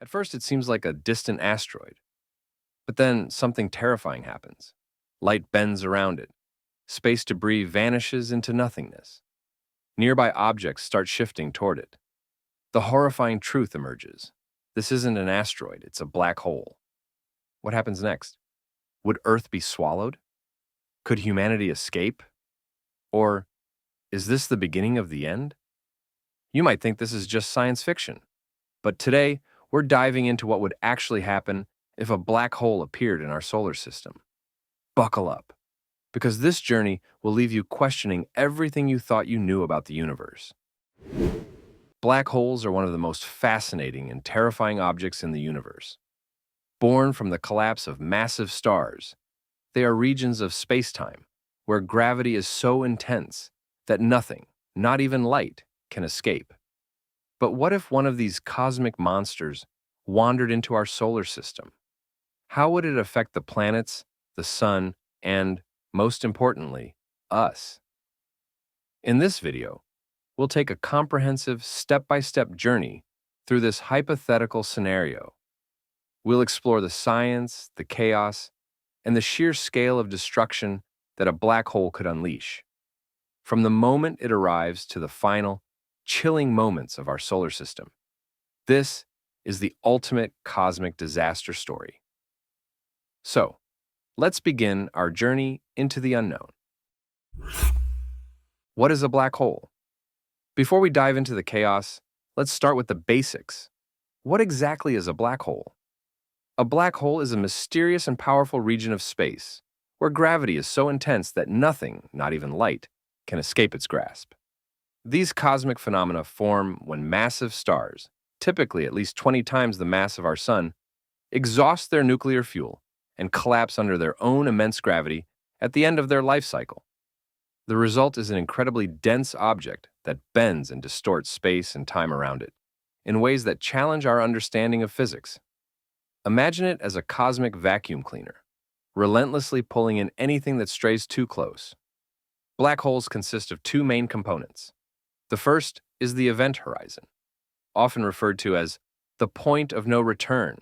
At first, it seems like a distant asteroid, but then something terrifying happens. Light bends around it. Space debris vanishes into nothingness. Nearby objects start shifting toward it. The horrifying truth emerges. This isn't an asteroid, it's a black hole. What happens next? Would Earth be swallowed? Could humanity escape? Or is this the beginning of the end? You might think this is just science fiction, but today we're diving into what would actually happen if a black hole appeared in our solar system. Buckle up, because this journey will leave you questioning everything you thought you knew about the universe. Black holes are one of the most fascinating and terrifying objects in the universe. Born from the collapse of massive stars, they are regions of space-time where gravity is so intense that nothing, not even light, can escape. But what if one of these cosmic monsters wandered into our solar system? How would it affect the planets, the sun, and, most importantly, us? In this video, we'll take a comprehensive step-by-step journey through this hypothetical scenario. We'll explore the science, the chaos, and the sheer scale of destruction that a black hole could unleash. From the moment it arrives to the final, chilling moments of our solar system. This is the ultimate cosmic disaster story. So, let's begin our journey into the unknown. What is a black hole? Before we dive into the chaos, let's start with the basics. What exactly is a black hole? A black hole is a mysterious and powerful region of space, where gravity is so intense that nothing, not even light, can escape its grasp. These cosmic phenomena form when massive stars, typically at least 20 times the mass of our Sun, exhaust their nuclear fuel and collapse under their own immense gravity at the end of their life cycle. The result is an incredibly dense object that bends and distorts space and time around it in ways that challenge our understanding of physics. Imagine it as a cosmic vacuum cleaner, relentlessly pulling in anything that strays too close. Black holes consist of two main components. The first is the event horizon, often referred to as the point of no return,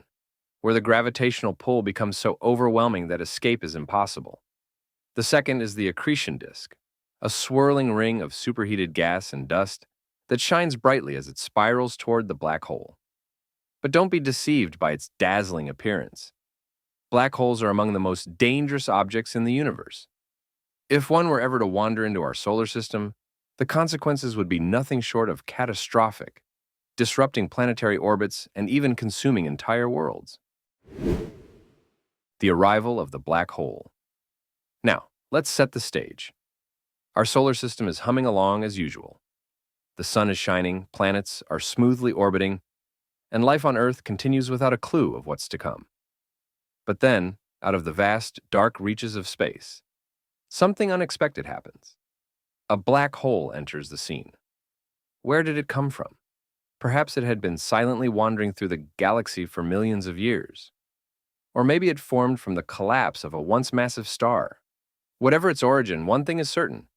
where the gravitational pull becomes so overwhelming that escape is impossible. The second is the accretion disk, a swirling ring of superheated gas and dust that shines brightly as it spirals toward the black hole. But don't be deceived by its dazzling appearance. Black holes are among the most dangerous objects in the universe. If one were ever to wander into our solar system, the consequences would be nothing short of catastrophic, disrupting planetary orbits and even consuming entire worlds. The arrival of the black hole. Now, let's set the stage. Our solar system is humming along as usual. The sun is shining, planets are smoothly orbiting, and life on Earth continues without a clue of what's to come. But then, out of the vast, dark reaches of space, something unexpected happens. A black hole enters the scene. Where did it come from? Perhaps it had been silently wandering through the galaxy for millions of years. Or maybe it formed from the collapse of a once massive star. Whatever its origin, one thing is certain.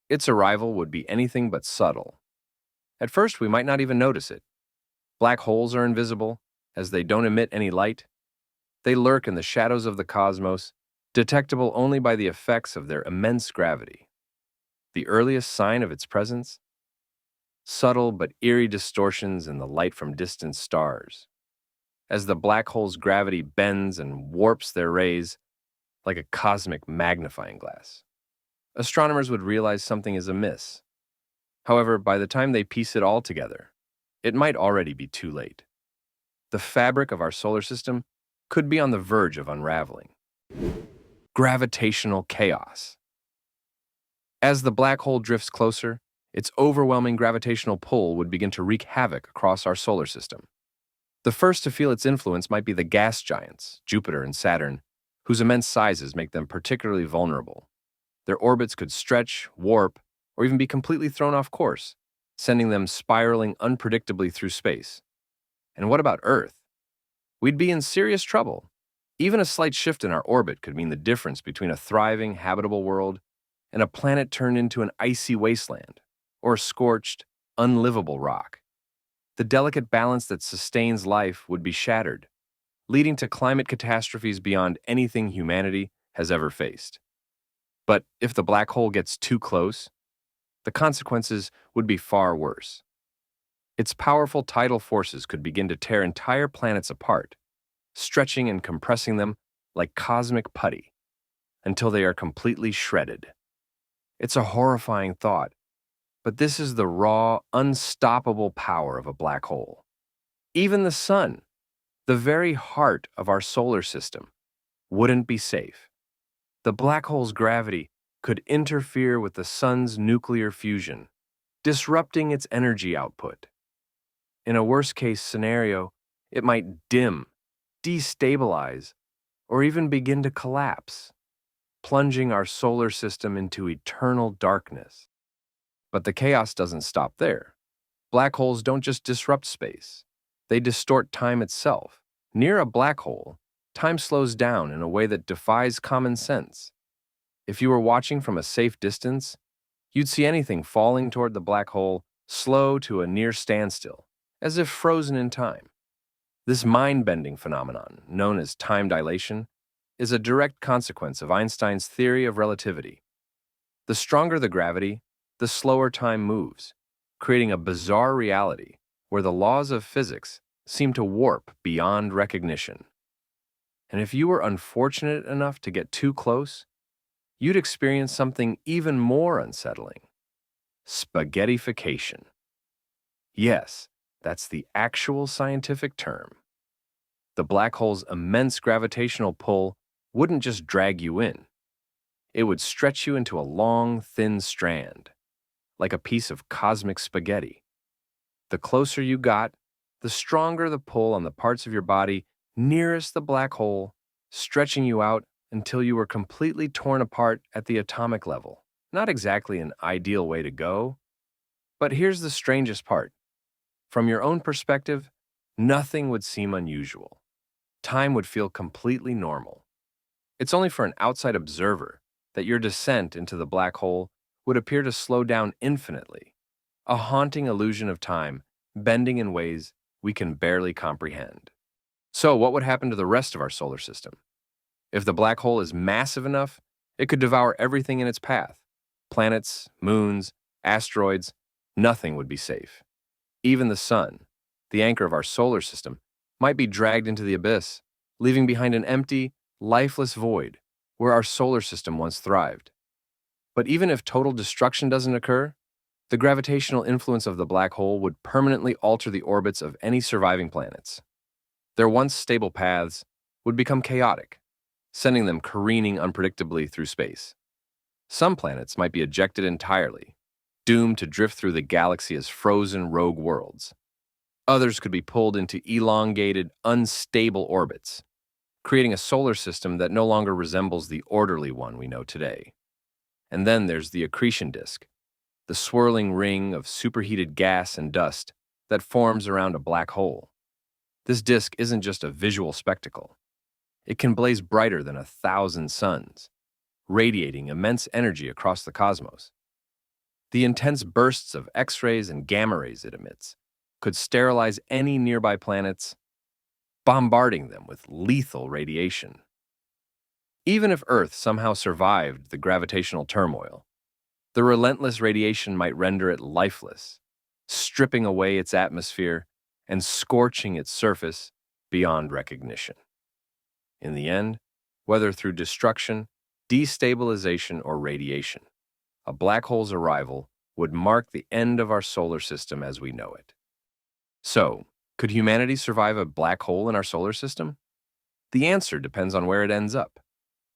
Its arrival would be anything but subtle. At first, we might not even notice it. Black holes are invisible, as they don't emit any light. They lurk in the shadows of the cosmos, detectable only by the effects of their immense gravity. The earliest sign of its presence? Subtle but eerie distortions in the light from distant stars. As the black hole's gravity bends and warps their rays like a cosmic magnifying glass, astronomers would realize something is amiss. However, by the time they piece it all together, it might already be too late. The fabric of our solar system could be on the verge of unraveling. Gravitational chaos. As the black hole drifts closer, its overwhelming gravitational pull would begin to wreak havoc across our solar system. The first to feel its influence might be the gas giants, Jupiter and Saturn, whose immense sizes make them particularly vulnerable. Their orbits could stretch, warp, or even be completely thrown off course, sending them spiraling unpredictably through space. And what about Earth? We'd be in serious trouble. Even a slight shift in our orbit could mean the difference between a thriving, habitable world and a planet turned into an icy wasteland or a scorched, unlivable rock. The delicate balance that sustains life would be shattered, leading to climate catastrophes beyond anything humanity has ever faced. But if the black hole gets too close, the consequences would be far worse. Its powerful tidal forces could begin to tear entire planets apart, stretching and compressing them like cosmic putty until they are completely shredded. It's a horrifying thought, but this is the raw, unstoppable power of a black hole. Even the sun, the very heart of our solar system, wouldn't be safe. The black hole's gravity could interfere with the sun's nuclear fusion, disrupting its energy output. In a worst-case scenario, it might dim, destabilize, or even begin to collapse, plunging our solar system into eternal darkness. But the chaos doesn't stop there. Black holes don't just disrupt space. They distort time itself. Near a black hole, time slows down in a way that defies common sense. If you were watching from a safe distance, you'd see anything falling toward the black hole slow to a near standstill, as if frozen in time. This mind-bending phenomenon, known as time dilation, is a direct consequence of Einstein's theory of relativity. The stronger the gravity, the slower time moves, creating a bizarre reality where the laws of physics seem to warp beyond recognition. And if you were unfortunate enough to get too close, you'd experience something even more unsettling: spaghettification. Yes, that's the actual scientific term. The black hole's immense gravitational pull wouldn't just drag you in. It would stretch you into a long, thin strand, like a piece of cosmic spaghetti. The closer you got, the stronger the pull on the parts of your body nearest the black hole, stretching you out until you were completely torn apart at the atomic level. Not exactly an ideal way to go, but here's the strangest part. From your own perspective, nothing would seem unusual. Time would feel completely normal. It's only for an outside observer that your descent into the black hole would appear to slow down infinitely, a haunting illusion of time bending in ways we can barely comprehend. So, what would happen to the rest of our solar system? If the black hole is massive enough, it could devour everything in its path. Planets, moons, asteroids, nothing would be safe. Even the sun, the anchor of our solar system, might be dragged into the abyss, leaving behind an empty, lifeless void where our solar system once thrived. But even if total destruction doesn't occur, the gravitational influence of the black hole would permanently alter the orbits of any surviving planets. Their once stable paths would become chaotic, sending them careening unpredictably through space. Some planets might be ejected entirely, doomed to drift through the galaxy as frozen rogue worlds. Others could be pulled into elongated, unstable orbits, creating a solar system that no longer resembles the orderly one we know today. And then there's the accretion disk, the swirling ring of superheated gas and dust that forms around a black hole. This disk isn't just a visual spectacle. It can blaze brighter than 1,000 suns, radiating immense energy across the cosmos. The intense bursts of X-rays and gamma rays it emits could sterilize any nearby planets, bombarding them with lethal radiation. Even if Earth somehow survived the gravitational turmoil, the relentless radiation might render it lifeless, stripping away its atmosphere and scorching its surface beyond recognition. In the end, whether through destruction, destabilization, or radiation, a black hole's arrival would mark the end of our solar system as we know it. So, could humanity survive a black hole in our solar system? The answer depends on where it ends up.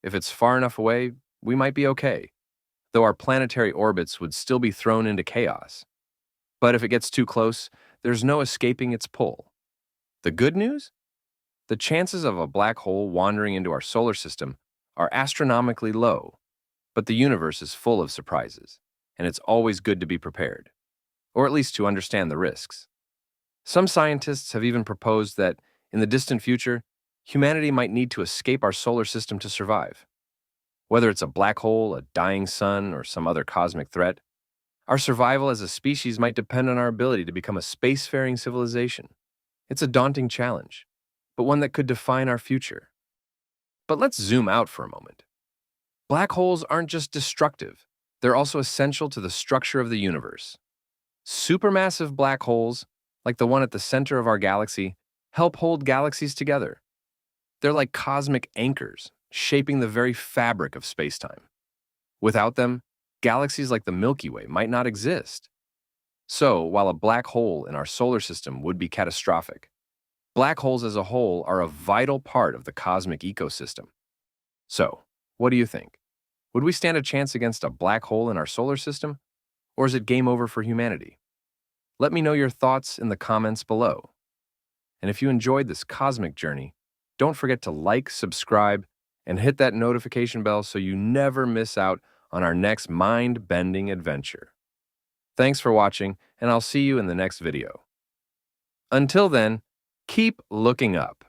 If it's far enough away, we might be okay, though our planetary orbits would still be thrown into chaos. But if it gets too close, there's no escaping its pull. The good news? The chances of a black hole wandering into our solar system are astronomically low, but the universe is full of surprises, and it's always good to be prepared, or at least to understand the risks. Some scientists have even proposed that, in the distant future, humanity might need to escape our solar system to survive. Whether it's a black hole, a dying sun, or some other cosmic threat, Our survival as a species might depend on our ability to become a spacefaring civilization. It's a daunting challenge, but one that could define our future. But let's zoom out for a moment. Black holes aren't just destructive, they're also essential to the structure of the universe. Supermassive black holes, like the one at the center of our galaxy, help hold galaxies together. They're like cosmic anchors, shaping the very fabric of spacetime. Without them, galaxies like the Milky Way might not exist. So, while a black hole in our solar system would be catastrophic, black holes as a whole are a vital part of the cosmic ecosystem. So, what do you think? Would we stand a chance against a black hole in our solar system? Or is it game over for humanity? Let me know your thoughts in the comments below. And if you enjoyed this cosmic journey, don't forget to like, subscribe, and hit that notification bell so you never miss out on our next mind-bending adventure. Thanks for watching, and I'll see you in the next video. Until then, keep looking up.